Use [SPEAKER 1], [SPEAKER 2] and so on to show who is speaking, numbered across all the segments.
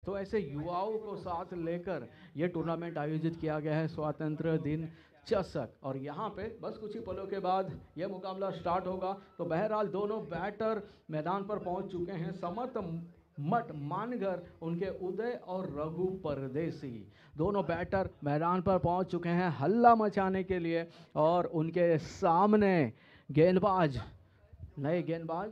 [SPEAKER 1] तो ऐसे युवाओं को साथ लेकर ये टूर्नामेंट आयोजित किया गया है, स्वतंत्र दिन चषक। और यहाँ पे बस कुछ ही पलों के बाद ये मुकाबला स्टार्ट होगा। तो बहरहाल दोनों बैटर मैदान पर पहुंच चुके हैं। समर्थ मठ मानगर, उनके उदय और रघु परदेसी, दोनों बैटर मैदान पर पहुंच चुके हैं हल्ला मचाने के लिए। और उनके सामने गेंदबाज, नए गेंदबाज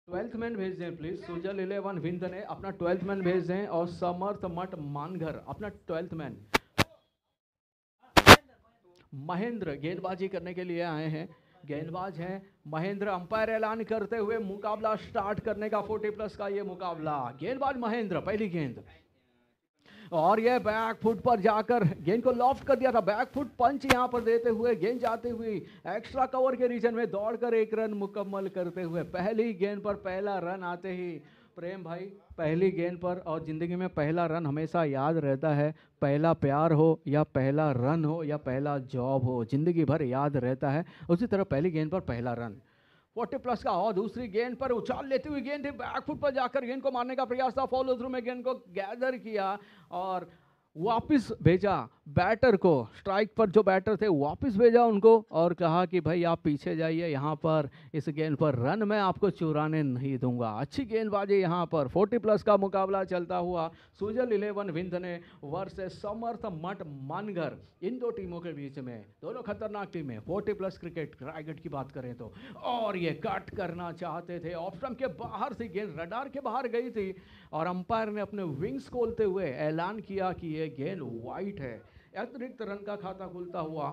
[SPEAKER 1] 12th मैन भेज दें प्लीज। सुजल 11 विंद ने अपना 12th मैन भेज दें और समर्थ मठ मानघर अपना 12th मैन। महेंद्र गेंदबाजी करने के लिए आए हैं। गेंदबाज हैं महेंद्र। अंपायर ऐलान करते हुए मुकाबला स्टार्ट करने का 40+ का ये मुकाबला। गेंदबाज महेंद्र, पहली गेंद, और ये बैक फुट पर जाकर गेंद को लॉफ्ट कर दिया था। बैक फुट पंच यहां पर देते हुए गेंद जाती हुई एक्स्ट्रा कवर के रीजन में दौड़कर एक रन मुकम्मल करते हुए पहली गेंद पर पहला रन आते ही प्रेम भाई, पहली गेंद पर, और जिंदगी में पहला रन हमेशा याद रहता है। पहला प्यार हो या पहला रन हो या पहला जॉब हो, जिंदगी भर याद रहता है। उसी तरह पहली गेंद पर पहला रन 40+ का। और दूसरी गेंद पर उछाल लेती हुई गेंद थी, बैकफुट पर जाकर गेंद को मारने का प्रयास था। फॉलो थ्रू में गेंद को गैदर किया और वापस भेजा बैटर को। स्ट्राइक पर जो बैटर थे वापस भेजा उनको और कहा कि भाई आप पीछे जाइए, यहाँ पर इस गेंद पर रन मैं आपको चुराने नहीं दूंगा। अच्छी गेंदबाजी यहाँ पर। 40+ का मुकाबला चलता हुआ सुजल 11 विंध ने वर्सेस समर्थ मठ मानगर, इन दो टीमों के बीच में। दोनों खतरनाक टीमें 40+ क्रिकेट रायगढ़ की बात करें तो। और ये कट करना चाहते थे, ऑफ स्टंप के बाहर से गेंद रडार के बाहर गई थी और अंपायर ने अपने विंग्स खोलते हुए ऐलान किया कि ये गेंद वाइट है। अतिरिक्त रन का खाता खुलता हुआ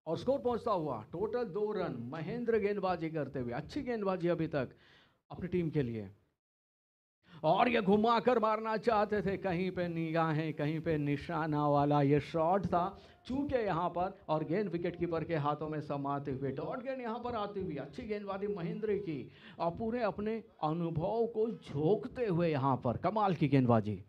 [SPEAKER 1] और स्कोर पहुंचता हुआ टोटल 2 रन महेंद्र गेंदबाजी करते हुए। अच्छी गेंदबाजी अभी तक अपनी टीम के लिए। और ये घुमाकर मारना चाहते थे, कहीं पे निगाहें कहीं पे निशाना वाला ये शॉट था, चूके यहाँ पर, और गेंद विकेट कीपर के हाथों में समाते हुए डॉट गेंद यहाँ पर आती हुई। अच्छी गेंदबाजी महेंद्र की और पूरे अपने अनुभव को झोंकते हुए यहाँ पर कमाल की गेंदबाजी।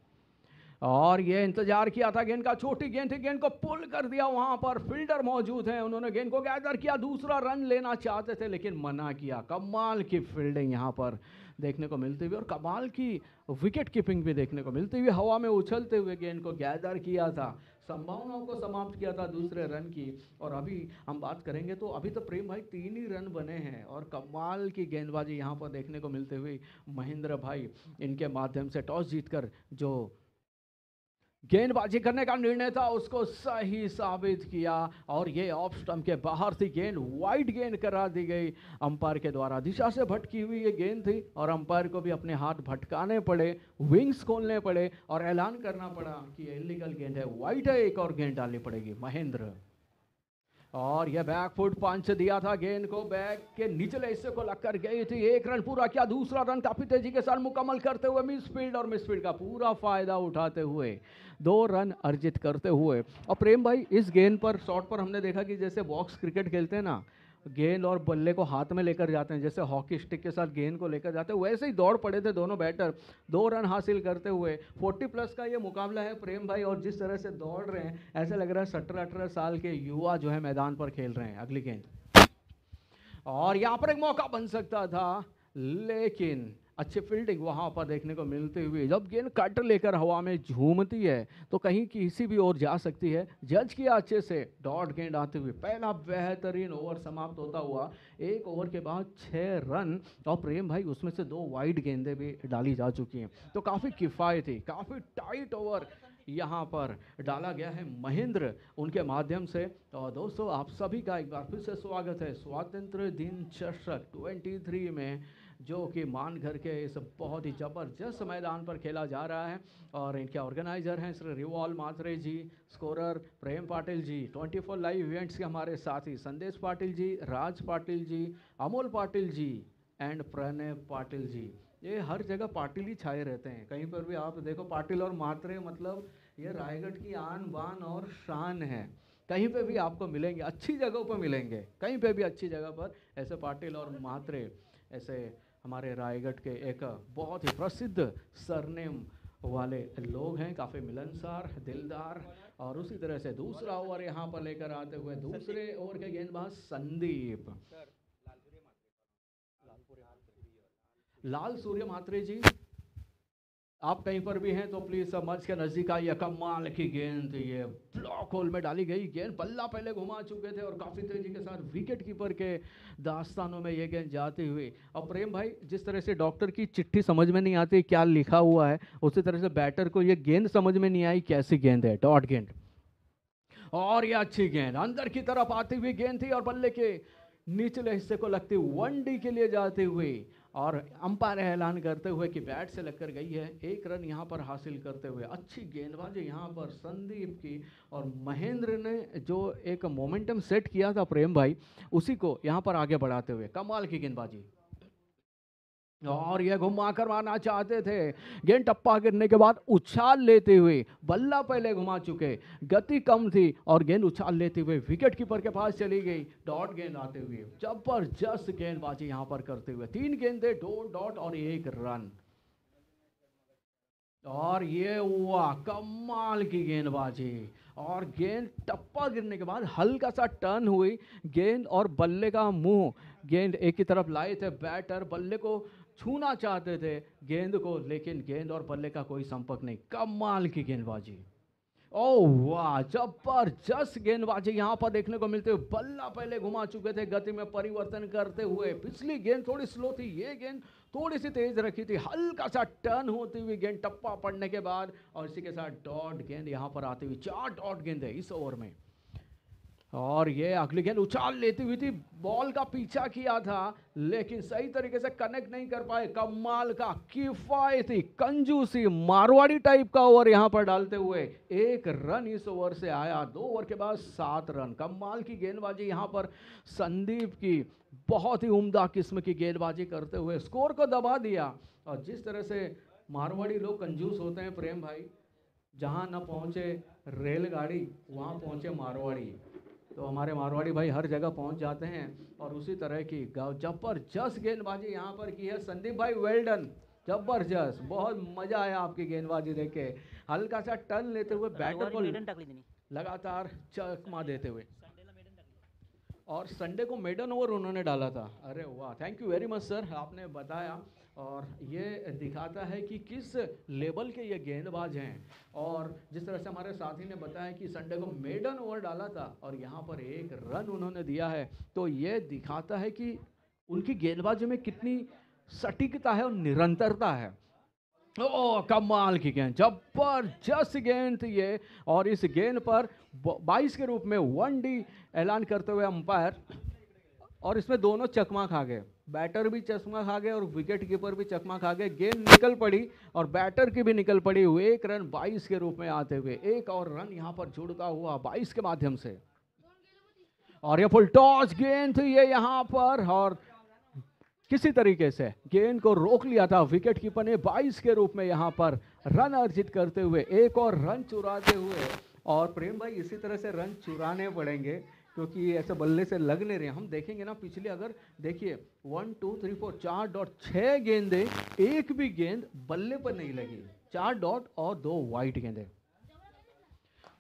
[SPEAKER 1] और ये इंतजार किया था, गेंद का छोटी गेंद थी, गेंद को पुल कर दिया। वहां पर फील्डर मौजूद हैं, उन्होंने गेंद को गैदर किया, दूसरा रन लेना चाहते थे लेकिन मना किया। कमाल की फील्डिंग यहां पर देखने को मिलती हुई और कमाल की विकेट कीपिंग भी देखने को मिलती हुई। हवा में उछलते हुए गेंद को गैदर किया था, संभावनाओं को समाप्त किया था दूसरे रन की। और अभी हम बात करेंगे तो अभी तो प्रेम भाई 3 ही रन बने हैं और कमाल की गेंदबाजी यहाँ पर देखने को मिलते हुए महेंद्र भाई, इनके माध्यम से टॉस जीतकर जो गेंदबाजी करने का निर्णय था उसको सही साबित किया। और ये ऑफ स्टंप के बाहर थी गेंद, वाइड गेंद करा दी गई अंपायर के द्वारा। दिशा से भटकी हुई ये गेंद थी और अंपायर को भी अपने हाथ भटकाने पड़े, विंग्स खोलने पड़े और ऐलान करना पड़ा कि ये इलीगल गेंद है, वाइड है, एक और गेंद डालनी पड़ेगी। महेंद्र, और यह बैक फुट पंच दिया था, गेंद को बैक के निचले हिस्से को लगकर गई थी। एक रन पूरा किया, दूसरा रन काफी तेजी के साथ मुकम्मल करते हुए मिसफील्ड, और मिसफील्ड का पूरा फायदा उठाते हुए 2 रन अर्जित करते हुए। और प्रेम भाई इस गेंद पर, शॉट पर हमने देखा कि जैसे बॉक्स क्रिकेट खेलते हैं ना, गेंद और बल्ले को हाथ में लेकर जाते हैं, जैसे हॉकी स्टिक के साथ गेंद को लेकर जाते हैं, वैसे ही दौड़ पड़े थे दोनों बैटर 2 रन हासिल करते हुए। 40+ का ये मुकाबला है प्रेम भाई, और जिस तरह से दौड़ रहे हैं ऐसा लग रहा है 17-18 साल के युवा जो है मैदान पर खेल रहे हैं। अगली गेंद, और यहाँ पर एक मौका बन सकता था लेकिन अच्छी फील्डिंग वहां पर देखने को मिलती हुई। जब गेंद कट लेकर हवा में झूमती है तो कहीं किसी भी ओर जा सकती है। जज किया अच्छे से, डॉट गेंद आते हुए पहला बेहतरीन ओवर समाप्त होता हुआ। 1 ओवर के बाद 6 रन, और प्रेम भाई उसमें से 2 वाइड गेंदें भी डाली जा चुकी हैं, तो काफ़ी किफ़ायती, काफ़ी टाइट ओवर यहाँ पर डाला गया है महेंद्र उनके माध्यम से। और दोस्तों आप सभी का एक बार फिर से स्वागत है स्वतंत्र दिन चषक 23 में, जो कि मानघर के इस बहुत ही ज़बरदस्त मैदान पर खेला जा रहा है। और इनके ऑर्गेनाइजर हैं श्री रिवॉल मात्रे जी, स्कोरर प्रेम पाटिल जी, 24 लाइव इवेंट्स के हमारे साथी संदेश पाटिल जी, राज पाटिल जी, अमोल पाटिल जी एंड प्रणय पाटिल जी। ये हर जगह पाटिल ही छाए रहते हैं, कहीं पर भी आप देखो पाटिल और मात्रे, मतलब ये रायगढ़ की आन बान और शान है। कहीं पे भी आपको मिलेंगे, अच्छी जगहों पर मिलेंगे, कहीं पे भी अच्छी जगह पर ऐसे पाटिल और मात्रे, ऐसे हमारे रायगढ़ के एक बहुत ही प्रसिद्ध सरनेम वाले लोग हैं, काफ़ी मिलनसार, दिलदार। और उसी तरह से दूसरा ओवर यहाँ पर लेकर आते हुए दूसरे ओवर के गेंदबाज संदीप। लाल सूर्य म्हात्रे जी, आप कहीं पर भी हैं तो प्लीज मंच के नजदीक आइए। कमाल की गेंद थी ये, ब्लॉक होल में डाली गई गेंद, बल्ला पहले घुमा चुके थे और काफी तेजी के साथ विकेट कीपर के दास्तानों में ये गेंद जाती हुई। अब प्रेम भाई, जिस तरह से डॉक्टर की चिट्ठी समझ में नहीं आती क्या लिखा हुआ है, उसी तरह से बैटर को ये गेंद समझ में नहीं आई कैसी गेंद है, डॉट गेंद। और ये अच्छी गेंद अंदर की तरफ आती हुई गेंद थी और बल्ले के निचले हिस्से को लगती 1D के लिए जाती हुई, और अंपायर ऐलान करते हुए कि बैट से लगकर गई है। 1 रन यहाँ पर हासिल करते हुए अच्छी गेंदबाजी यहाँ पर संदीप की, और महेंद्र ने जो एक मोमेंटम सेट किया था प्रेम भाई, उसी को यहाँ पर आगे बढ़ाते हुए कमाल की गेंदबाजी। और ये घुमा कर मारना चाहते थे, गेंद टप्पा गिरने के बाद उछाल लेते हुए, बल्ला पहले घुमा चुके, गति कम थी और गेंद उछाल लेते हुए विकेट कीपर के पास चली गई, डॉट गेंद आते हुए। जबरदस्त गेंदबाजी यहां पर करते हुए 3 गेंदे 2 डॉट और 1 रन। और ये हुआ कमाल की गेंदबाजी, और गेंद टप्पा गिरने के बाद हल्का सा टर्न हुई गेंद, और बल्ले का मुंह गेंद एक की तरफ लाए थे बैटर, बल्ले को छूना चाहते थे गेंद को, लेकिन गेंद और बल्ले का कोई संपर्क नहीं। कमाल की गेंदबाजी, ओह वाह, जबरदस्त गेंदबाजी यहां पर देखने को मिलते हुए। बल्ला पहले घुमा चुके थे, गति में परिवर्तन करते हुए। पिछली गेंद थोड़ी स्लो थी, ये गेंद थोड़ी सी तेज रखी थी, हल्का सा टर्न होती हुई गेंद टप्पा पड़ने के बाद, और इसी के साथ डॉट गेंद यहां पर आती हुई। 4 डॉट गेंद है इस ओवर में। और ये अगली गेंद उछाल लेती हुई थी, बॉल का पीछा किया था लेकिन सही तरीके से कनेक्ट नहीं कर पाए। कमाल का किफायती कंजूसी मारवाड़ी टाइप का ओवर यहां पर डालते हुए 1 रन इस ओवर से आया। 2 ओवर के बाद 7 रन। कमाल की गेंदबाजी यहां पर संदीप की, बहुत ही उम्दा किस्म की गेंदबाजी करते हुए स्कोर को दबा दिया। और जिस तरह से मारवाड़ी लोग कंजूस होते हैं प्रेम भाई, जहां न पहुंचे रेलगाड़ी वहां पहुंचे मारवाड़ी, तो हमारे मारवाड़ी भाई हर जगह पहुंच जाते हैं। और उसी तरह की जबरदस्त गेंदबाजी यहां पर की है संदीप भाई, वेल डन, जबरदस्त, बहुत मजा आया आपकी गेंदबाजी देख के। हल्का सा टर्न लेते हुए बैटर को लगातार चकमा देते हुए, और संडे को मेडन ओवर उन्होंने डाला था। अरे वाह, thank you very much sir, आपने बताया, और ये दिखाता है कि किस लेवल के ये गेंदबाज हैं। और जिस तरह से हमारे साथी ने बताया कि संडे को मेडन ओवर डाला था और यहाँ पर 1 रन उन्होंने दिया है, तो ये दिखाता है कि उनकी गेंदबाजी में कितनी सटीकता है और निरंतरता है। ओ कमाल की गेंद, जबरदस्त गेंद थी ये, और इस गेंद पर 22 के रूप में 1D ऐलान करते हुए अंपायर, और इसमें दोनों चकमा खा गए, बैटर भी चकमा खा गए और विकेट कीपर भी चकमा खा गए। गेंद निकल पड़ी और बैटर की भी निकल पड़ी हुई। 1 रन 22 के रूप में आते हुए, 1 और रन यहां पर जुड़ता हुआ 22 के माध्यम से। और ये फुल टॉस गेंद थी ये यहां पर, और किसी तरीके से गेंद को रोक लिया था विकेट कीपर ने 22 के रूप में यहां पर रन अर्जित करते हुए, 1 और रन चुराते हुए। और प्रेम भाई इसी तरह से रन चुराने पड़ेंगे, क्योंकि ऐसे बल्ले से लग नहीं रहे। हम देखेंगे ना पिछले, अगर देखिए 1 2 3 4 4 डॉट 6 गेंदे, एक भी गेंद बल्ले पर नहीं लगी, 4 डॉट और 2 वाइट गेंदे।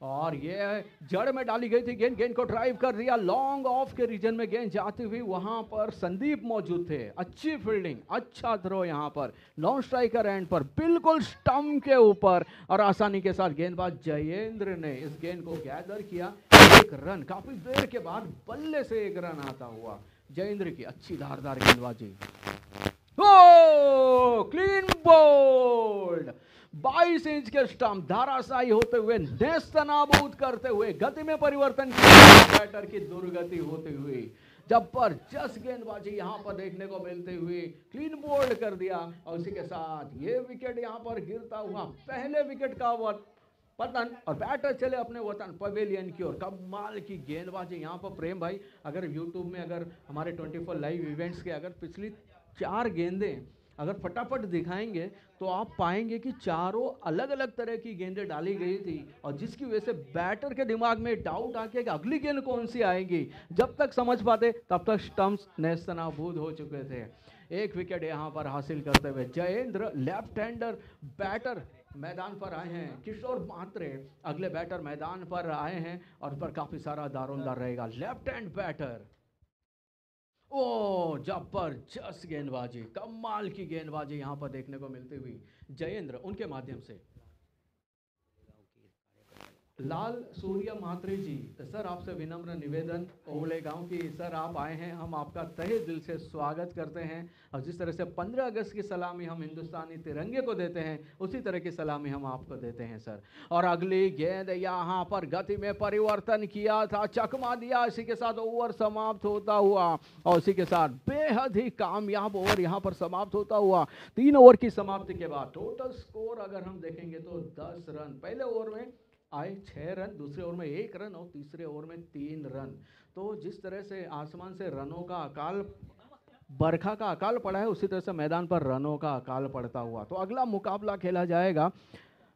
[SPEAKER 1] और ये जड़ में डाली गई थी गेंद, गेंद को ड्राइव कर दिया, लॉन्ग ऑफ के रीजन में गेंद जाती हुई, वहां पर संदीप मौजूद थे। अच्छी फील्डिंग, अच्छा थ्रो यहां पर, नॉन स्ट्राइकर एंड पर, बिल्कुल स्टंप के ऊपर, और आसानी के साथ गेंदबाज जयेंद्र ने इस गेंद को गैदर किया। 1 रन, काफी देर के बाद बल्ले से 1 रन आता हुआ जयेंद्र की अच्छी धारदार गेंदबाजी। ओ क्लीन बोल्ड, 22 इंच के स्टंप धाराशायी होते हुए, नेस्तनाबूद करते हुए, गति में परिवर्तन किया, बैटर की दुर्गति होते हुए जबरदस्त गेंदबाजी यहां पर देखने को मिलते हुए क्लीन बोल्ड कर दिया। और उसी के साथ ये विकेट यहां पर गिरता हुआ, पहले विकेट का पतन, और बैटर चले अपने वतन पवेलियन की ओर। कमाल की गेंदबाजी यहां पर प्रेम भाई, अगर यूट्यूब में अगर हमारे 24 लाइव इवेंट्स के अगर पिछली 4 गेंदें अगर फटाफट दिखाएंगे तो आप पाएंगे कि चारों अलग अलग तरह की गेंदें डाली गई थी, और जिसकी वजह से बैटर के दिमाग में डाउट आके कि अगली गेंद कौन सी आएगी, जब तक समझ पाते तब तक स्टंप्स नेस्तनाबूद हो चुके थे। 1 विकेट यहां पर हासिल करते हुए जयेंद्र, लेफ्ट हैंडर बैटर मैदान पर आए हैं। किशोर म्हात्रे अगले बैटर मैदान पर आए हैं, और पर काफी सारा दारोमदार रहेगा। लेफ्ट हैंड बैटर, ओ जबरदस्त गेंदबाजी, कमाल की गेंदबाजी यहाँ पर देखने को मिलती हुई जयेंद्र उनके माध्यम से। लाल सूर्य म्हात्रे जी, सर आपसे विनम्र निवेदन ओवले गांव की, सर आप आए हैं, हम आपका तहे दिल से स्वागत करते हैं। और जिस तरह से 15 अगस्त की सलामी हम हिंदुस्तानी तिरंगे को देते हैं, उसी तरह की सलामी हम आपको देते हैं सर। और अगली गेंद यहाँ पर गति में परिवर्तन किया था, चकमा दिया, इसी के साथ ओवर समाप्त होता हुआ और इसी के साथ बेहद ही कामयाब ओवर यहाँ पर समाप्त होता हुआ। 3 ओवर की समाप्ति के बाद टोटल स्कोर अगर हम देखेंगे तो 10 रन। पहले ओवर में आए 6 रन, दूसरे ओवर में 1 रन और तीसरे ओवर में 3 रन। तो जिस तरह से आसमान से रनों का अकाल, बरखा का अकाल पड़ा है, उसी तरह से मैदान पर रनों का अकाल पड़ता हुआ। तो अगला मुकाबला खेला जाएगा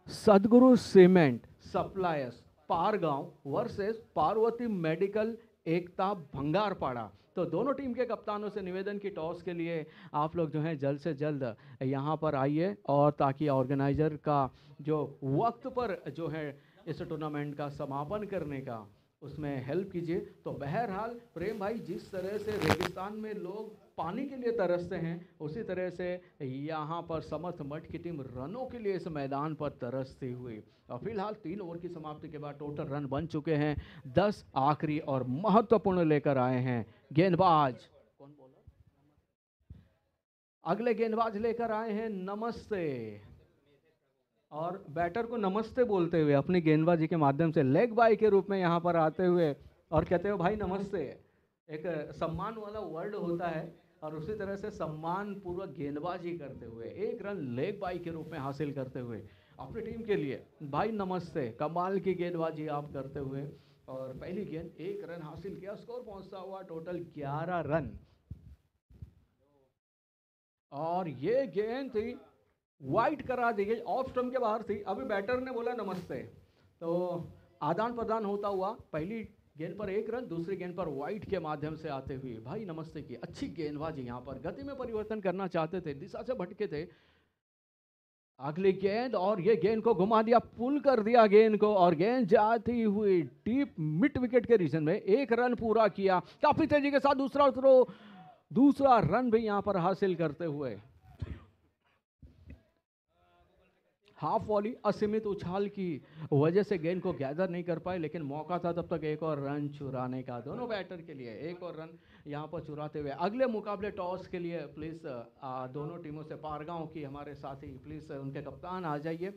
[SPEAKER 1] Sadguru cement suppliers Pargaon versus Parvati medical Ekta Bhangarpada. तो दोनों टीम के कप्तानों से निवेदन की टॉस के लिए आप लोग जो है जल्द से जल्द यहाँ पर आइए, और ताकि ऑर्गेनाइजर का जो वक्त पर जो है इस टूर्नामेंट का समापन करने का उसमें हेल्प कीजिए। तो बहरहाल प्रेम भाई, जिस तरह से रेगिस्तान में लोग पानी के लिए तरसते हैं, उसी तरह से यहाँ पर समर्थ मठ की टीम रनों के लिए इस मैदान पर तरसती हुई। और फिलहाल 3 ओवर की समाप्ति के बाद टोटल रन बन चुके हैं 10। आखिरी और महत्वपूर्ण लेकर आए हैं गेंदबाज, कौन बोला, अगले गेंदबाज लेकर आए हैं नमस्ते, और बैटर को नमस्ते बोलते हुए अपनी गेंदबाजी के माध्यम से लेग बाई के रूप में यहाँ पर आते हुए और कहते हो भाई नमस्ते। एक सम्मान वाला वर्ड होता है, और उसी तरह से सम्मान पूर्वक गेंदबाजी करते हुए 1 रन लेग बाई के रूप में हासिल करते हुए अपनी टीम के लिए भाई नमस्ते, कमाल की गेंदबाजी आप करते हुए। और पहली गेंद 1 रन हासिल किया, स्कोर पहुंचता हुआ टोटल 11 रन। और ये गेंद थी वाइड करा दी गई, ऑफ स्टंप के बाहर थी। अभी बैटर ने बोला नमस्ते, तो आदान प्रदान होता हुआ पहली गेंद पर 1 रन, दूसरी गेंद पर वाइड के माध्यम से आते हुए भाई नमस्ते की अच्छी गेंदबाजी। यहाँ पर गति में परिवर्तन करना चाहते थे, दिशा से भटके थे। अगली गेंद, और ये गेंद को घुमा दिया, पुल कर दिया गेंद को, और गेंद जाती हुई डीप मिड विकेट के रीजन में 1 रन पूरा किया काफी तेजी के साथ। दूसरा रन भी यहाँ पर हासिल करते हुए हाफ वॉली असीमित उछाल की वजह से गेंद को गैदर नहीं कर पाए, लेकिन मौका था तब तक 1 और रन चुराने का दोनों बैटर के लिए। 1 और रन यहाँ पर चुराते हुए अगले मुकाबले टॉस के लिए प्लीज़ दोनों टीमों से पारगांव की हमारे साथी प्लीज़ उनके कप्तान आ जाइए।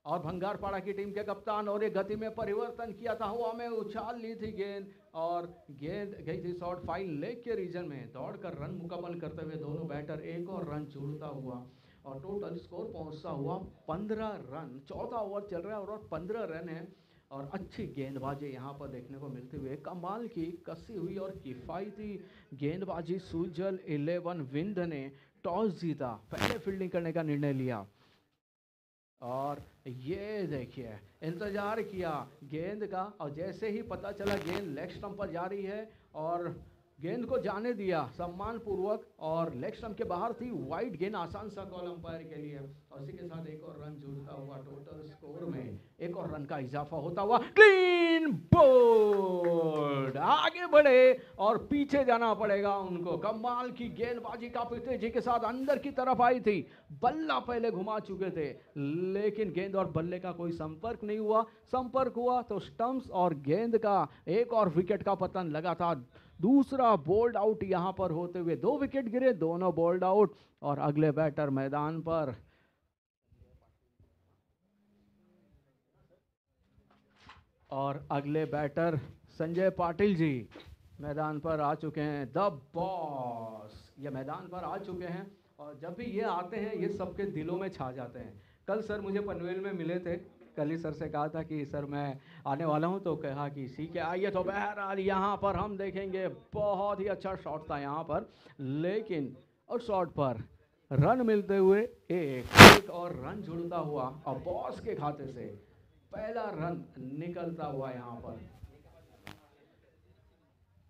[SPEAKER 1] और भंगारपाड़ा की टीम के कप्तान, और ये गति में परिवर्तन किया था, हवा में उछाल ली थी गेंद, और गेंद गई थी शॉर्ट फाइन लेग के रीजन में। दौड़कर रन मुकम्मल करते हुए दोनों बैटर 1 और रन जोड़ता हुआ, और टोटल स्कोर पहुंचता हुआ 15 रन। चौथा ओवर चल रहा है और 15 रन है। और अच्छी गेंदबाजी यहाँ पर देखने को मिलते हुए, कमाल की कसी हुई और किफ़ायती गेंदबाजी। सुजल 11 विंड ने टॉस जीता, पहले फील्डिंग करने का निर्णय लिया, और ये देखिए इंतजार किया गेंद का, और जैसे ही पता चला गेंद लेग स्टंप पर जा रही है, और गेंद को जाने दिया सम्मान पूर्वक, और लेग स्टंप के बाहर थी, वाइड गेंद, आसान सा कॉल अंपायर के लिए। और इसी के साथ 1 और रन जुड़ता हुआ टोटल स्कोर में 1 और रन का इजाफा होता हुआ क्लीन बोल्ड। आगे बढ़े और पीछे जाना पड़ेगा उनको। कमाल की गेंदबाजी काफी तेजी के साथ अंदर की तरफ आई थी, बल्ला पहले घुमा चुके थे, लेकिन गेंद और बल्ले का कोई संपर्क नहीं हुआ। संपर्क हुआ तो स्टंप्स और गेंद का 1 और विकेट का पतन लगा था। दूसरा बोल्ड आउट यहां पर होते हुए 2 विकेट गिरे, दोनों बोल्ड आउट। और अगले बैटर मैदान पर संजय पाटिल जी मैदान पर आ चुके हैं। द बॉस ये मैदान पर आ चुके हैं, और जब भी ये आते हैं ये सबके दिलों में छा जाते हैं। कल सर मुझे पनवेल में मिले थे, कल ही सर से कहा था कि सर मैं आने वाला हूं, तो कहा कि ठीक है आइए। तो बहरहाल यहाँ पर हम देखेंगे बहुत ही अच्छा शॉट था यहाँ पर, लेकिन उस शॉट पर रन मिलते हुए एक और रन जुड़ता हुआ, और बॉस के खाते से पहला रन निकलता हुआ यहाँ पर।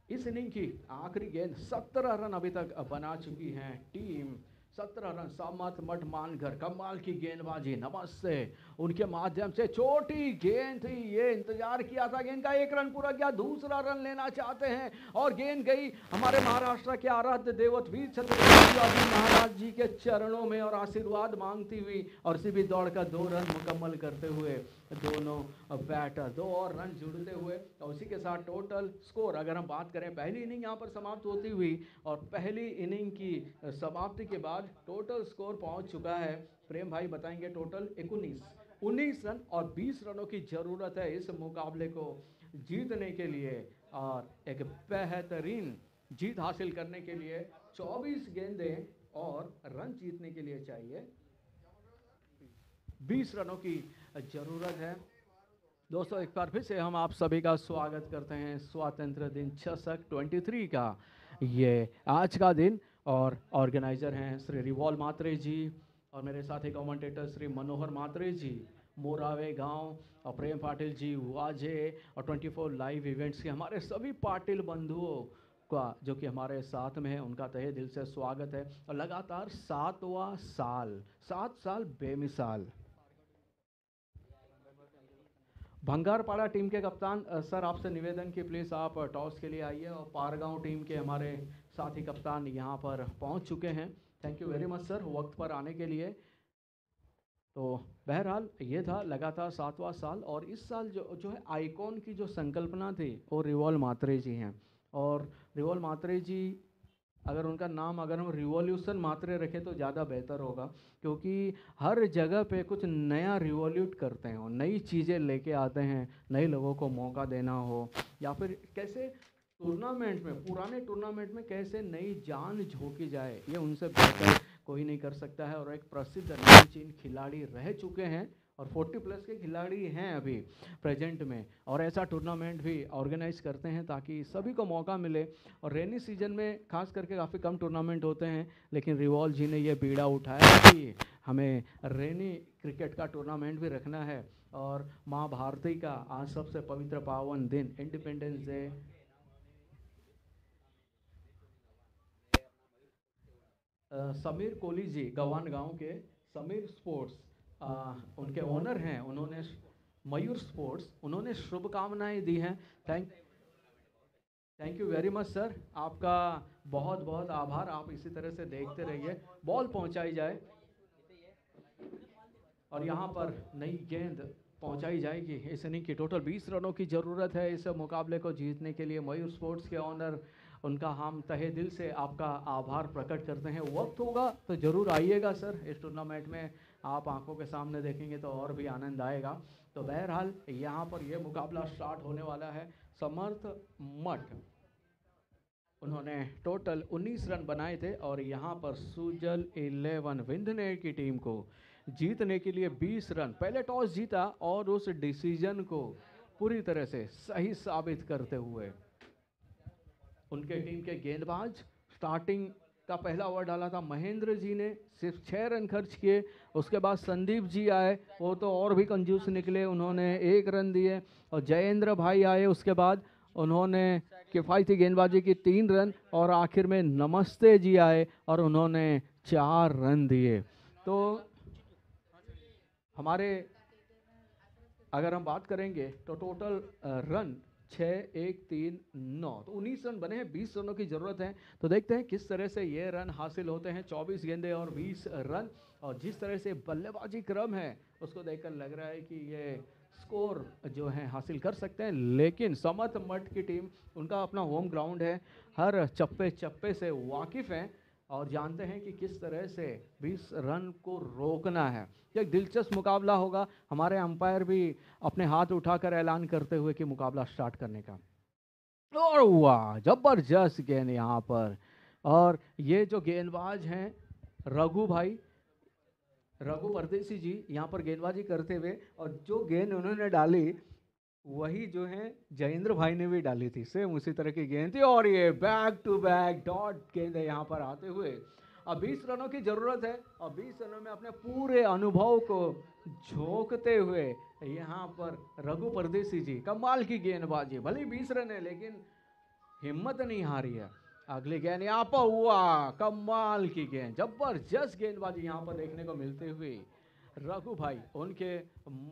[SPEAKER 1] इस इनिंग की आखिरी गेंद 17 रन अभी तक बना चुकी है टीम 17 रन समत मठ मानकर, कमाल की गेंदबाजी, नमस्ते। उनके माध्यम से छोटी गेंद थी, ये इंतजार किया था, गेंद का 1 रन पूरा किया, दूसरा रन लेना चाहते हैं और गेंद गई हमारे महाराष्ट्र के आराध्य देवत वीर छत्रपति शिवाजी महाराज जी के चरणों में और आशीर्वाद मांगती हुई, और इसी भी दौड़ का 2 रन मुकम्मल करते हुए दोनों बैटर 2 और रन जुड़ते हुए, और उसी के साथ टोटल स्कोर अगर हम बात करें, पहली इनिंग यहाँ पर समाप्त होती हुई और पहली इनिंग की समाप्ति के बाद टोटल स्कोर पहुंच चुका है, प्रेम भाई बताएंगे, टोटल 19 रन और 20 रनों की ज़रूरत है इस मुकाबले को जीतने के लिए, और एक बेहतरीन जीत हासिल करने के लिए 24 गेंदें और रन जीतने के लिए चाहिए 20 रनों की ज़रूरत है। दोस्तों एक बार फिर से हम आप सभी का स्वागत करते हैं स्वतंत्र दिन चषक 23 का ये आज का दिन, और ऑर्गेनाइजर हैं श्री रिवॉल मात्रे जी और मेरे साथी कमेंटेटर श्री मनोहर मात्रे जी, मोरावे गांव और प्रेम पाटिल जी वाजे, और 24 लाइव इवेंट्स के हमारे सभी पाटिल बंधुओं का जो कि हमारे साथ में है, उनका तहे दिल से स्वागत है। और लगातार 7वां साल, 7 साल बेमिसाल। भंगारपाड़ा टीम के कप्तान सर आपसे निवेदन कि प्लीज़ आप टॉस के लिए आइए, और पारगांव टीम के हमारे साथी कप्तान यहाँ पर पहुँच चुके हैं। Thank you very much sir वक्त पर आने के लिए। तो बहरहाल ये था लगातार 7वां साल, और इस साल जो है आइकॉन की जो संकल्पना थी वो रिवॉल मात्रे जी हैं, और रिवॉल मात्रे जी अगर उनका नाम अगर हम रिवॉल्यूशन मात्रे रखें तो ज़्यादा बेहतर होगा, क्योंकि हर जगह पे कुछ नया रिवॉल्यूट करते हैं और नई चीज़ें लेके आते हैं, नए लोगों को मौका देना हो, या फिर कैसे टूर्नामेंट में, पुराने टूर्नामेंट में कैसे नई जान झोंकी जाए, ये उनसे बेहतर कोई नहीं कर सकता है। और एक प्रसिद्ध नामचीन खिलाड़ी रह चुके हैं और 40+ के खिलाड़ी हैं अभी प्रेजेंट में, और ऐसा टूर्नामेंट भी ऑर्गेनाइज करते हैं ताकि सभी को मौका मिले। और रेनी सीजन में खास करके काफ़ी कम टूर्नामेंट होते हैं, लेकिन रिवॉल जी ने ये बीड़ा उठाया कि हमें रेनी क्रिकेट का टूर्नामेंट भी रखना है। और माँ भारती का आज सबसे पवित्र पावन दिन इंडिपेंडेंस डे, समीर कोहली जी गवान गांव के समीर स्पोर्ट्स उनके ओनर हैं, उन्होंने मयूर स्पोर्ट्स, उन्होंने शुभकामनाएं दी हैं। Thank you very much sir, आपका बहुत बहुत आभार। आप इसी तरह से देखते रहिए, बॉल पहुंचाई जाए और यहाँ पर नई गेंद पहुंचाई जाएगी। इस इनिंग की टोटल 20 रनों की ज़रूरत है इस मुकाबले को जीतने के लिए। मयूर स्पोर्ट्स के ऑनर, उनका हम तहे दिल से आपका आभार प्रकट करते हैं। वक्त होगा तो ज़रूर आइएगा सर, इस टूर्नामेंट में आप आंखों के सामने देखेंगे तो और भी आनंद आएगा। तो बहरहाल यहाँ पर यह मुकाबला स्टार्ट होने वाला है। समर्थ मठ, उन्होंने टोटल 19 रन बनाए थे, और यहाँ पर सुजल 11 विंध्य की टीम को जीतने के लिए 20 रन, पहले टॉस जीता और उस डिसीजन को पूरी तरह से सही साबित करते हुए उनके टीम के गेंदबाज, स्टार्टिंग का पहला ओवर डाला था महेंद्र जी ने, सिर्फ 6 रन खर्च किए। उसके बाद संदीप जी आए, वो तो और भी कंजूस निकले, उन्होंने 1 रन दिए। और जयेंद्र भाई आए, उसके बाद उन्होंने किफ़ायती गेंदबाजी की 3 रन, और आखिर में नमस्ते जी आए और उन्होंने 4 रन दिए। तो हमारे अगर हम बात करेंगे तो टोटल रन 6, 1, 3, 9, तो 19 रन बने हैं, 20 रनों की ज़रूरत है। तो देखते हैं किस तरह से ये रन हासिल होते हैं, 24 गेंदे और 20 रन। और जिस तरह से बल्लेबाजी क्रम है उसको देखकर लग रहा है कि ये स्कोर जो है हासिल कर सकते हैं। लेकिन समर्थ मठ की टीम, उनका अपना होम ग्राउंड है, हर चप्पे चप्पे से वाकिफ़ हैं और जानते हैं कि किस तरह से 20 रन को रोकना है। एक दिलचस्प मुकाबला होगा। हमारे अंपायर भी अपने हाथ उठाकर ऐलान करते हुए कि मुकाबला स्टार्ट करने का। और वाह, जबरदस्त गेंद यहाँ पर। और ये जो गेंदबाज हैं रघु भाई, रघु परदेसी जी यहाँ पर गेंदबाजी करते हुए, और जो गेंद उन्होंने डाली वही जो है जयेंद्र भाई ने भी डाली थी, सेम उसी तरह की गेंद थी। और ये बैक टू बैक डॉट गेंद है यहाँ पर आते हुए। अब 20 रनों की ज़रूरत है, और 20 रनों में अपने पूरे अनुभव को झोंकते हुए यहाँ पर रघु परदेसी जी, कमाल की गेंदबाजी। भले 20 रन है लेकिन हिम्मत नहीं हारी है। अगली गेंद यहाँ पर हुआ, कमाल की गेंद, जबरदस्त गेंदबाजी यहाँ पर देखने को मिलते हुए रघु भाई उनके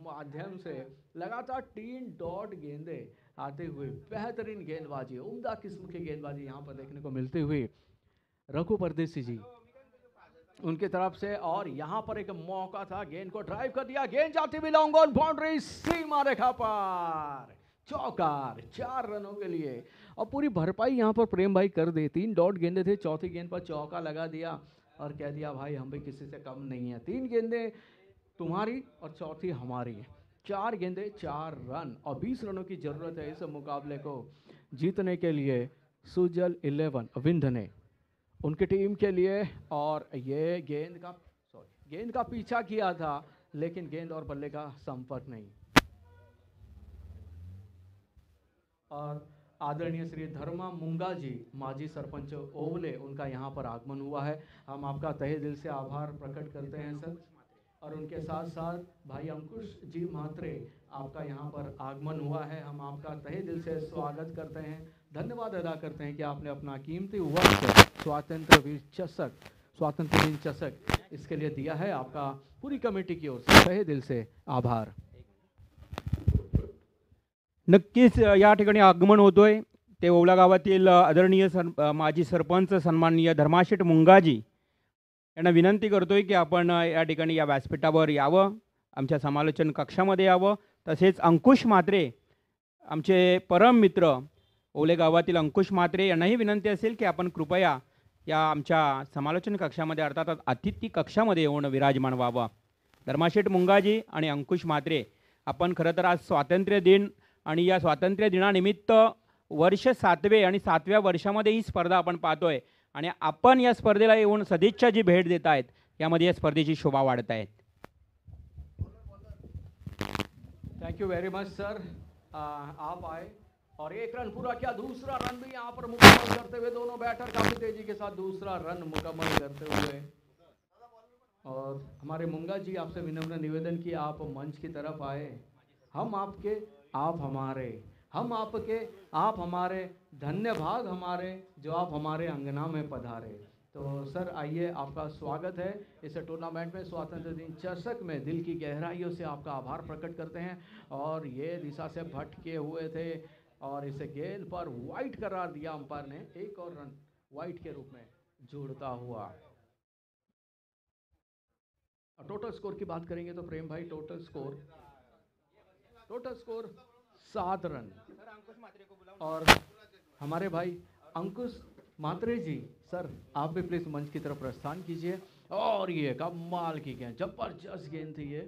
[SPEAKER 1] माध्यम से लगातार 3 डॉट गेंदे आते हुए बेहतरीन गेंदबाजी, उम्दा किस्म की गेंदबाजी यहाँ पर देखने को मिलते हुए रघु परदेसी जी उनके तरफ से। और यहाँ पर एक मौका था, गेंद को ड्राइव कर दिया, गेंद जाती हुई लॉन्ग ऑन बाउंड्री, सीमा रेखा पार, चौकार 4 रनों के लिए। और पूरी भरपाई यहाँ पर प्रेम भाई कर दे, 3 डॉट गेंदे थे, चौथी गेंद पर चौका लगा दिया और कह दिया भाई हम भी किसी से कम नहीं है, 3 गेंदें तुम्हारी और चौथी हमारी, 4 गेंदे 4 रन और 20 रनों की जरूरत है इस मुकाबले को जीतने के लिए सुजल 11 विंध ने उनकी टीम के लिए। और ये गेंद का पीछा किया था लेकिन गेंद और बल्ले का संपर्क नहीं। और आदरणीय श्री धर्मा मुंगा जी माजी सरपंच ओवले, उनका यहाँ पर आगमन हुआ है, हम आपका तहे दिल से आभार प्रकट करते हैं सर। और उनके साथ साथ भाई अंकुश जी म्हात्रे, आपका यहाँ पर आगमन हुआ है, हम आपका तहे दिल से स्वागत करते हैं, धन्यवाद अदा करते हैं कि आपने अपना कीमती वक्त स्वातंत्र दिन चषक इसके लिए दिया है, आपका पूरी कमेटी की ओर से तहे दिल से आभार।
[SPEAKER 2] नक्कीच या ठिकाणी आगमन होतोय ते ओवला गावातील आदरणीय माजी सरपंच सन्माननीय धर्माशेठ मुंगाजी यांना विनंती करतोय की आपण या ठिकाणी या व्यासपीठावर यावं, आमच्या समालोचन कक्षामध्ये यावं। तसेच अंकुश म्हात्रे आमचे परम मित्र ओवले गावातील अंकुश म्हात्रे यांनाही विनंती असेल की आपण कृपया या आमच्या समालोचन कक्षामध्ये अर्थात अतिथी कक्षामध्ये येऊन विराजमान व्हावं। धर्माशेठ मुंगाजी आणि अंकुश म्हात्रे, आपण खरं तर आज स्वातंत्र्य दिन आणि या स्वातंत्र्य दिनानिमित्त वर्ष 7वे आणि 7व्या वर्षामध्ये ही स्पर्धा आपण पाहतोय आणि आपण या स्पर्धेला येऊन सदिच्छा जी भेट देत आहेत यामध्ये या स्पर्धेची शोभा वाढत आहेत।
[SPEAKER 1] Thank you very much sir, आप आए और 1 रन पूरा किया, दूसरा रन भी यहाँ पर मुकम्मल करते हुए दोनों बैटर काफी तेजी के साथ दूसरा रन मुकम्मल करते हुए। और हमारे मुंगा जी आपसे विनम्र निवेदन कि आप मंच की तरफ आए, हम आपके आप हमारे, हम आपके आप हमारे, धन्य भाग हमारे जो आप हमारे अंगना में पधारे। तो सर आइए, आपका स्वागत है इस टूर्नामेंट में, स्वातंत्र दिन चषक में दिल की गहराइयों से आपका आभार प्रकट करते हैं। और ये दिशा से भटके हुए थे और इसे गेंद पर वाइट करार दिया अंपायर ने, एक और रन वाइट के रूप में जोड़ता हुआ। टोटल स्कोर की बात करेंगे तो प्रेम भाई टोटल स्कोर 7 रन। और हमारे भाई अंकुश म्हात्रे जी, सर आप भी प्लीज मंच की तरफ प्रस्थान कीजिए। और ये कमाल की गेंद, जबरदस्त गेंद थी ये।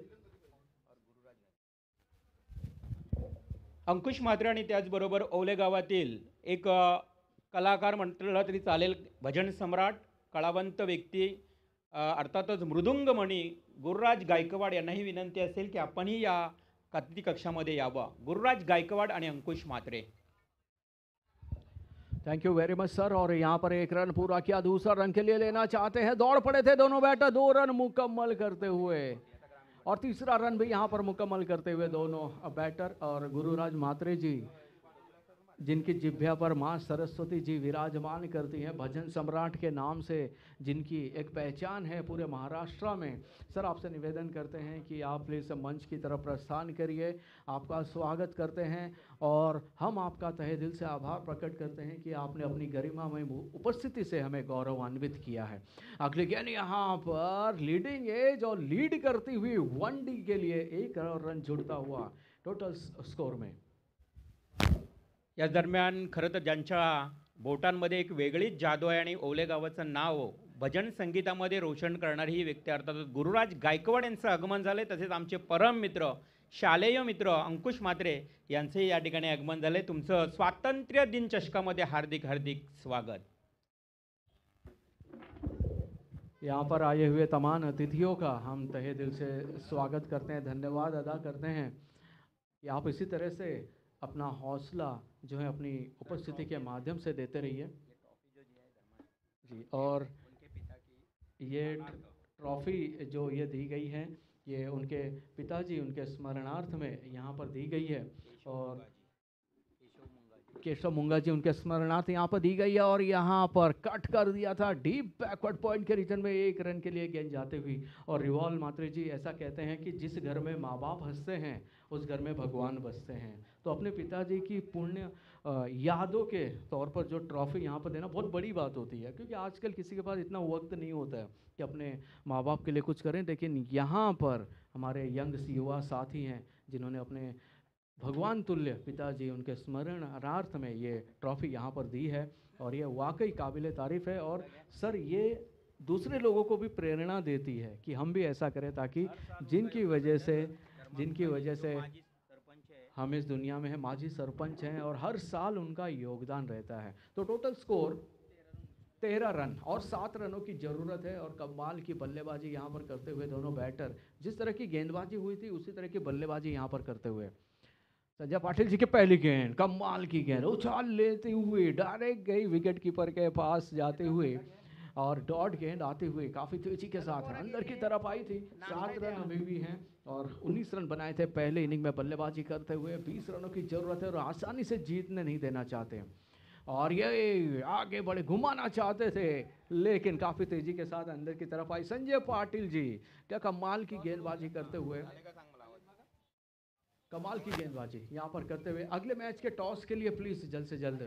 [SPEAKER 2] अंकुश म्हात्रे आणि त्याचबरोबर ओवले गावातील एक कलाकार म्हटलं तरी चालेल, भजन सम्राट, कलावंत व्यक्ती, अर्थातच मृदुंगमणी गुरुराज गायकवाड यांनाही विनंती असेल की आपणही या अतिथी कक्षामध्ये यावं। गुरुराज गायकवाड आणि Ankush Mhatre.
[SPEAKER 1] Thank you very much sir. और यहाँ पर 1 रन पूरा किया, दूसरा रन के लिए लेना चाहते हैं, दौड़ पड़े थे दोनों बैटर, 2 रन मुकम्मल करते हुए। और तीसरा रन भी यहाँ पर मुकम्मल करते हुए दोनों बैटर। और गुरुराज म्हात्रे जी, जिनकी जिभ्या पर माँ सरस्वती जी विराजमान करती हैं, भजन सम्राट के नाम से जिनकी एक पहचान है पूरे महाराष्ट्र में, सर आपसे निवेदन करते हैं कि आप प्लीज़ मंच की तरफ प्रस्थान करिए, आपका स्वागत करते हैं। और हम आपका तहे दिल से आभार प्रकट करते हैं कि आपने अपनी गरिमामय उपस्थिति से हमें गौरवान्वित किया है। अगली गेंद यहाँ पर लीडिंग एज और लीड करती हुई 1D के लिए 1 रन जुड़ता हुआ टोटल स्कोर में।
[SPEAKER 2] या दरम्यान खरं तर ज्यांच्या बोटांमध्ये एक वेगळीच जादू आहे आणि ओवले गावाचं नाव भजन संगीतामध्ये रोशन करणारी ही व्यक्ती अर्थात गुरुराज गायकवाड यांचं आगमन झाले। तसेच आमचे परम मित्र, शालेय मित्र अंकुश म्हात्रे यांचेही या ठिकाणी आगमन झाले। तुमचं स्वातंत्र्य दिन चषकामध्ये हार्दिक हार्दिक स्वागत।
[SPEAKER 1] यहाँ पर आए हुए तमाम अतिथियों का हम तहे दिल से स्वागत करते हैं, धन्यवाद अदा करते हैं कि आप इसी तरह से अपना हौसला जो है अपनी उपस्थिति के माध्यम से देते रहिए जी। और ये ट्रॉफ़ी जो ये दी गई है, ये उनके पिताजी उनके स्मरणार्थ में यहाँ पर दी गई है। और केशव मुंगा जी उनके स्मरणार्थ यहाँ पर दी गई है और यहाँ पर कट कर दिया था डीप बैकवर्ड पॉइंट के रीजन में 1 रन के लिए गेंद जाते हुई। और रिवॉल मात्रे जी ऐसा कहते हैं कि जिस घर में माँ बाप हंसते हैं उस घर में भगवान बसते हैं। तो अपने पिताजी की पुण्य यादों के तौर पर जो ट्रॉफी यहाँ पर देना बहुत बड़ी बात होती है, क्योंकि आजकल किसी के पास इतना वक्त नहीं होता है कि अपने माँ बाप के लिए कुछ करें। लेकिन यहाँ पर हमारे यंग युवा साथी हैं जिन्होंने अपने भगवान तुल्य पिताजी उनके स्मरणार्थ में ये ट्रॉफी यहाँ पर दी है और ये वाकई काबिल तारीफ़ है। और सर ये दूसरे लोगों को भी प्रेरणा देती है कि हम भी ऐसा करें ताकि जिनकी वजह से हम इस दुनिया में हैं, माजी सरपंच हैं और हर साल उनका योगदान रहता है। तो टोटल स्कोर 13 रन और 7 रनों की ज़रूरत है और कमाल की बल्लेबाजी यहाँ पर करते हुए दोनों बैटर, जिस तरह की गेंदबाजी हुई थी उसी तरह की बल्लेबाजी यहाँ पर करते हुए। संजय पाटिल जी की पहली गेंद, कमाल की गेंद, उछाल लेते हुए डायरेक्ट गई विकेट कीपर के पास जाते हुए और डॉट गेंद आते हुए काफ़ी तेजी के साथ अंदर की तरफ आई थी। 7 रन अभी भी हैं और 19 रन बनाए थे पहले इनिंग में बल्लेबाजी करते हुए। 20 रनों की ज़रूरत है और आसानी से जीतने नहीं देना चाहते और ये आगे बड़े घुमाना चाहते थे लेकिन काफ़ी तेजी के साथ अंदर की तरफ आई। संजय पाटिल जी क्या कमाल की गेंदबाजी करते हुए, कमाल की गेंदबाजी यहाँ पर करते हुए। अगले मैच के टॉस के लिए प्लीज जल्द से जल्द।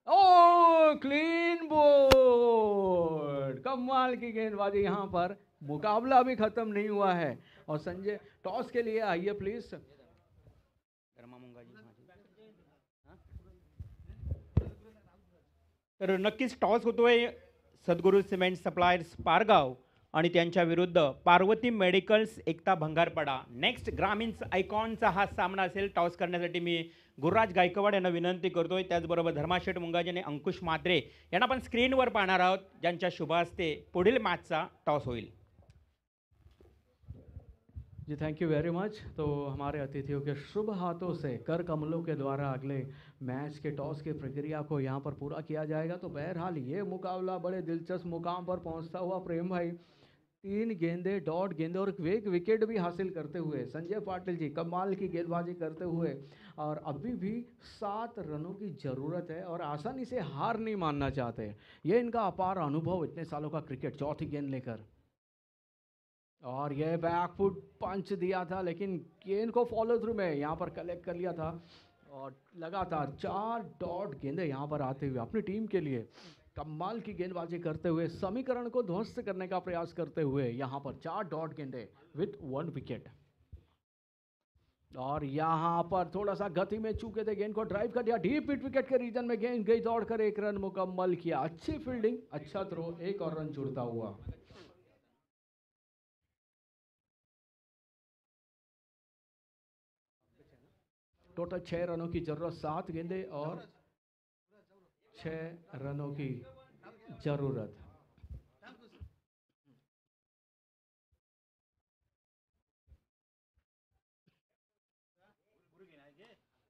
[SPEAKER 1] ओ क्लीन बोल्ड, कमाल की गेंदबाजी यहाँ पर। मुकाबला भी खत्म नहीं हुआ है और संजय टॉस के लिए आइए प्लीज।
[SPEAKER 2] तर नक्कीच टॉस होतोय सद्गुरू सिमेंट सप्लायर्स पारगाव आणि त्यांच्या विरुद्ध पार्वती मेडिकल्स एकता भंगारपाडा। नेक्स्ट ग्रामीण आयकॉनचा हा सामना असेल। टॉस करण्यासाठी मी गुरुराज गायकवाड यांना विनंती करतोय, त्याचबरोबर धर्माशेठ मुंगाजी आणि अंकुश मात्रे यांना पण स्क्रीनवर पाहणार आहोत, ज्यांच्या शुभ हस्ते पुढील मॅचचा टॉस होईल।
[SPEAKER 1] जी थैंक यू वेरी मच। तो हमारे अतिथियों के शुभ हाथों से कर कमलों के द्वारा अगले मैच के टॉस की प्रक्रिया को यहाँ पर पूरा किया जाएगा। तो बहरहाल ये मुकाबला बड़े दिलचस्प मुकाम पर पहुँचता हुआ प्रेम भाई 3 गेंदे, डॉट गेंदे और एक विकेट भी हासिल करते हुए संजय पाटिल जी कमाल की गेंदबाजी करते हुए और अभी भी 7 रनों की ज़रूरत है और आसानी से हार नहीं मानना चाहते। ये इनका अपार अनुभव इतने सालों का क्रिकेट। चौथी गेंद लेकर और यह बैकफुट पंच दिया था लेकिन गेंद को फॉलो थ्रू में यहाँ पर कलेक्ट कर लिया था और लगातार 4 डॉट गेंदे यहाँ पर आते हुए अपनी टीम के लिए कमाल की गेंदबाजी करते हुए समीकरण को ध्वस्त करने का प्रयास करते हुए यहाँ पर 4 डॉट गेंदे विथ 1 विकेट। और यहाँ पर थोड़ा सा गति में चूके थे, गेंद को ड्राइव कर दिया डीप मिड विकेट के रीजन में, गेंद गई दौड़कर 1 रन मुकम्मल किया। अच्छी फील्डिंग, अच्छा थ्रो, 1 और रन जुड़ता हुआ। टोटल 6 रनों की जरूरत, 7 गेंदे और 6 रनों की जरूरत।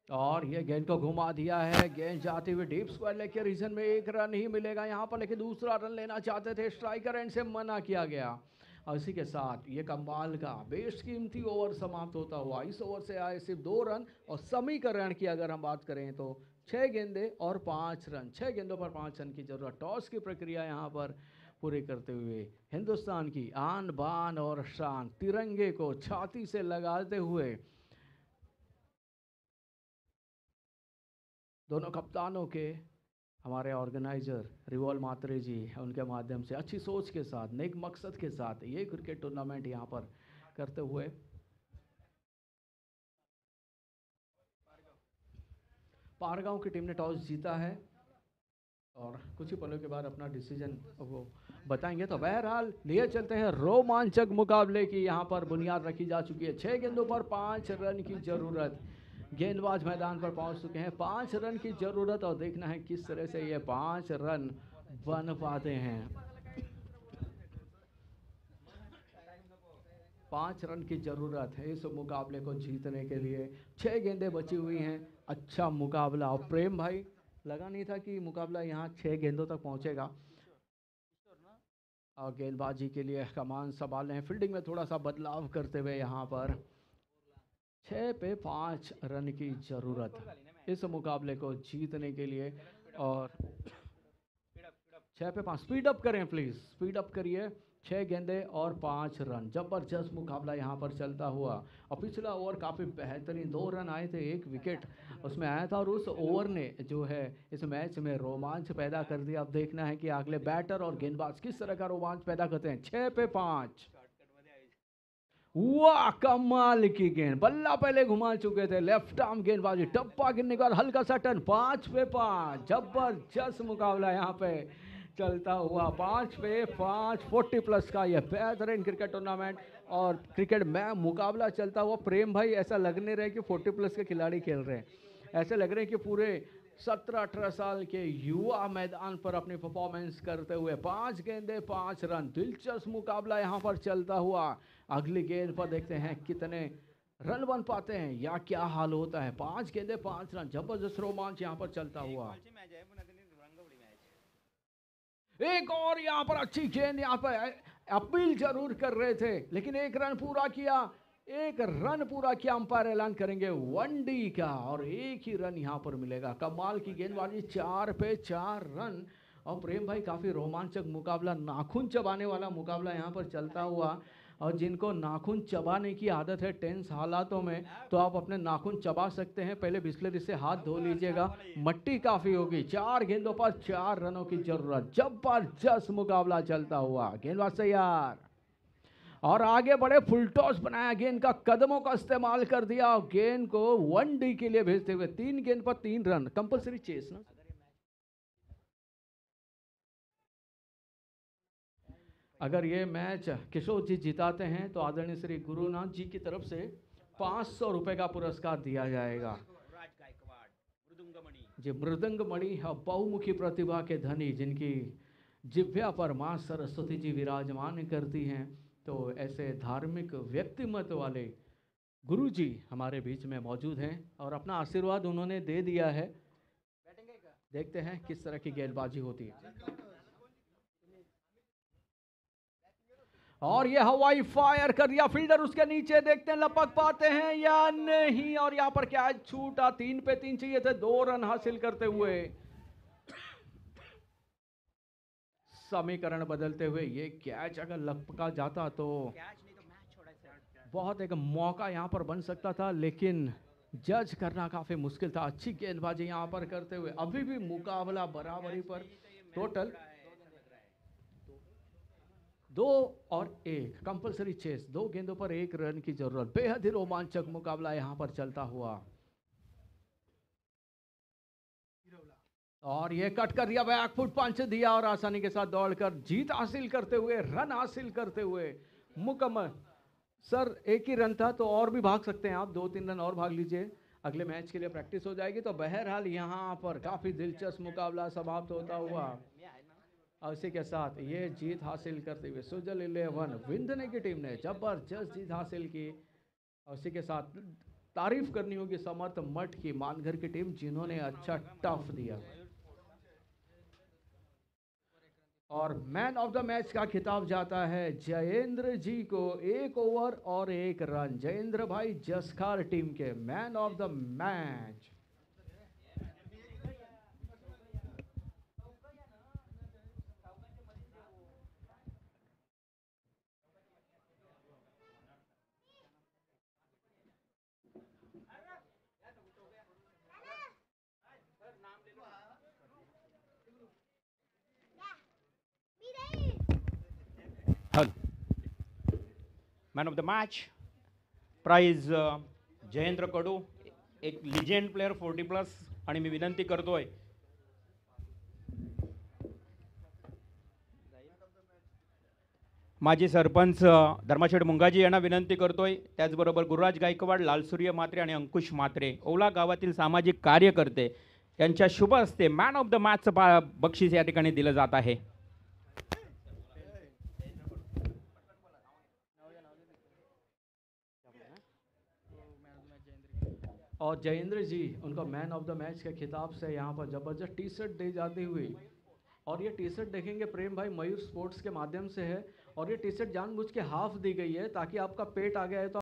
[SPEAKER 1] और ये गेंद को घुमा दिया है, गेंद जाते हुए डीप स्क्वायर लेग के रीजन में 1 रन ही मिलेगा यहाँ पर, लेकिन दूसरा रन लेना चाहते थे, स्ट्राइकर एंड से मना किया गया। और इसी के साथ ये कमाल का बेशकीमती ओवर समाप्त होता हुआ। इस ओवर से आए सिर्फ 2 रन और समीकरण की अगर हम बात करें तो 6 गेंदे और 5 रन, 6 गेंदों पर 5 रन की जरूरत। टॉस की प्रक्रिया यहाँ पर पूरी करते हुए हिंदुस्तान की आन बान और शान, तिरंगे को छाती से लगाते हुए दोनों कप्तानों के हमारे ऑर्गेनाइजर रिवॉल मात्रे जी, उनके माध्यम से अच्छी सोच के साथ, नेक मकसद के साथ ये क्रिकेट टूर्नामेंट यहाँ पर करते हुए पारगांव की टीम ने टॉस जीता है और कुछ ही पलों के बाद अपना डिसीजन वो बताएंगे। तो बहरहाल लिए चलते हैं रोमांचक मुकाबले की यहाँ पर बुनियाद रखी जा चुकी है। 6 गेंदों पर 5 रन की जरूरत, गेंदबाज मैदान पर पहुंच चुके हैं। 5 रन की जरूरत और देखना है किस तरह से ये 5 रन बन पाते हैं। 5 रन की जरूरत है इस मुकाबले को जीतने के लिए। 6 गेंदें बची हुई हैं। अच्छा मुकाबला और प्रेम भाई, लगा नहीं था कि मुकाबला यहाँ 6 गेंदों तक पहुंचेगा। और गेंदबाजी के लिए कमान संभाल रहे हैं, फील्डिंग में थोड़ा सा बदलाव करते हुए यहाँ पर 6 पे 5 रन की जरूरत इस मुकाबले को जीतने के लिए। और 6 पे 5 स्पीड अप करें प्लीज, स्पीड अप करिए। 6 गेंदे और 5 रन, जबरदस्त मुकाबला यहाँ पर चलता हुआ। और पिछला ओवर काफ़ी बेहतरीन, 2 रन आए थे, 1 विकेट उसमें आया था, और उस ओवर ने जो है इस मैच में रोमांच पैदा कर दिया। अब देखना है कि अगले बैटर और गेंदबाज किस तरह का रोमांच पैदा करते हैं। 6 पे 5, वाह कमाल की गेंद, बल्ला पहले घुमा चुके थे, लेफ्ट आर्म गेंदबाजी, टप्पा गिरने के बाद हल्का सा टर्न। 5 पे 5, जबरदस्त मुकाबला यहाँ पे चलता हुआ। 5 पे 5, 40 प्लस का यह बेहतरीन क्रिकेट टूर्नामेंट और क्रिकेट में मुकाबला चलता हुआ। प्रेम भाई, ऐसा लगने रहे कि 40 प्लस के खिलाड़ी खेल रहे हैं, ऐसे लग रहे हैं कि पूरे 17-18 साल के युवा मैदान पर अपनी परफॉर्मेंस करते हुए। 5 गेंदे 5 रन, दिलचस्प मुकाबला यहाँ पर चलता हुआ। अगली गेंद पर देखते हैं कितने रन बन पाते हैं या क्या हाल होता है। 5 गेंदे 5 रन, जबरदस्त रोमांच यहाँ पर चलता हुआ। एक और यहाँ पर अच्छी गेंद, यहाँ पर अपील जरूर कर रहे थे लेकिन 1 रन पूरा किया, 1 रन पूरा किया। अंपायर ऐलान करेंगे 1 डी का और 1 ही रन यहाँ पर मिलेगा। कमाल की गेंदबाजी, 4 पे 4 रन। और प्रेम भाई, काफी रोमांचक मुकाबला, नाखून चबाने वाला मुकाबला यहाँ पर चलता हुआ। और जिनको नाखून चबाने की आदत है टेंस हालातों में, तो आप अपने नाखून चबा सकते हैं। पहले बिस्लरी से हाथ धो लीजिएगा, मट्टी काफी होगी। 4 गेंदों पर 4 रनों की जरूरत, जबरदस्त मुकाबला चलता हुआ। गेंदबाज तैयार और आगे बढ़े, फुल टॉस बनाया, गेंद का कदमों का इस्तेमाल कर दिया और गेंद को 1 डी के लिए भेजते हुए 3 गेंद पर 3 रन, कंपलसरी चेस ना। अगर ये मैच किशोर जी जिताते हैं तो आदरणीय श्री गुरुनाथ जी की तरफ से 500 रुपए का पुरस्कार दिया जाएगा। जी, मृदंग मणि, बहुमुखी प्रतिभा के धनी, जिनकी जिह्वा पर मां सरस्वती जी विराजमान करती हैं, तो ऐसे धार्मिक व्यक्तिमत्व वाले गुरु जी हमारे बीच में मौजूद हैं और अपना आशीर्वाद उन्होंने दे दिया है। देखते हैं किस तरह की गेंदबाजी होती है। और ये हवाई फायर कर दिया, फील्डर उसके नीचे, देखते हैं लपक पाते हैं या नहीं। और यहाँ पर क्या छूटा, 3 पे 3 चाहिए थे, 2 रन हासिल करते हुए। समीकरण बदलते हुए ये कैच अगर लपका जाता तो बहुत एक मौका यहाँ पर बन सकता था, लेकिन जज करना काफी मुश्किल था। अच्छी गेंदबाजी यहाँ पर करते हुए। अभी भी मुकाबला बराबरी पर, टोटल 2 और 1, कंपलसरी चेस, 2 गेंदों पर 1 रन की जरूरत। बेहद ही रोमांचक मुकाबला यहाँ पर चलता हुआ। और ये कट कर दिया, बैक फुट पंच दिया और आसानी के साथ दौड़कर जीत हासिल करते हुए, रन हासिल करते हुए मुकम्मल। सर 1 ही रन था तो और भी भाग सकते हैं आप, 2-3 रन और भाग लीजिए, अगले मैच के लिए प्रैक्टिस हो जाएगी। तो बहरहाल यहाँ पर काफी दिलचस्प मुकाबला समाप्त होता हुआ। और इसी के साथ ये जीत हासिल करते हुए सुजल 11 विंधने की टीम ने जबरदस्त जीत हासिल की। और इसी के साथ तारीफ करनी होगी समर्थ मठ की, मानघर की टीम, जिन्होंने अच्छा टफ दिया। और मैन ऑफ द मैच का खिताब जाता है जयेंद्र जी को, 1 ओवर और 1 रन। जयेंद्र भाई जसखार टीम के man of the match.
[SPEAKER 2] Man of the match prize Jayendra Kadu, एक लिजेंड प्लेयर 40 प्लस. आणि मी विनंती करतोय माजी सरपंच धर्माशेठ मुंगाजी यांना विनंती करतोय, त्याचबरोबर गुरुराज गायकवाड, लालसूर्य म्हात्रे आणि अंकुश म्हात्रे, ओवला गावातील सामाजिक कार्यकर्ते यांच्या शुभ हस्ते मॅन ऑफ द मॅचचं बक्षीस या ठिकाणी दिलं जात आहे.
[SPEAKER 1] और जयेंद्र जी उनको मैन ऑफ द मैच के खिताब से यहाँ पर जबरदस्त टी शर्ट दी जाती हुई। और ये टी शर्ट देखेंगे प्रेम भाई मयूर स्पोर्ट्स के माध्यम से है, और ये टी शर्ट जानबूझ के हाफ दी गई है ताकि आपका पेट आ गया है तो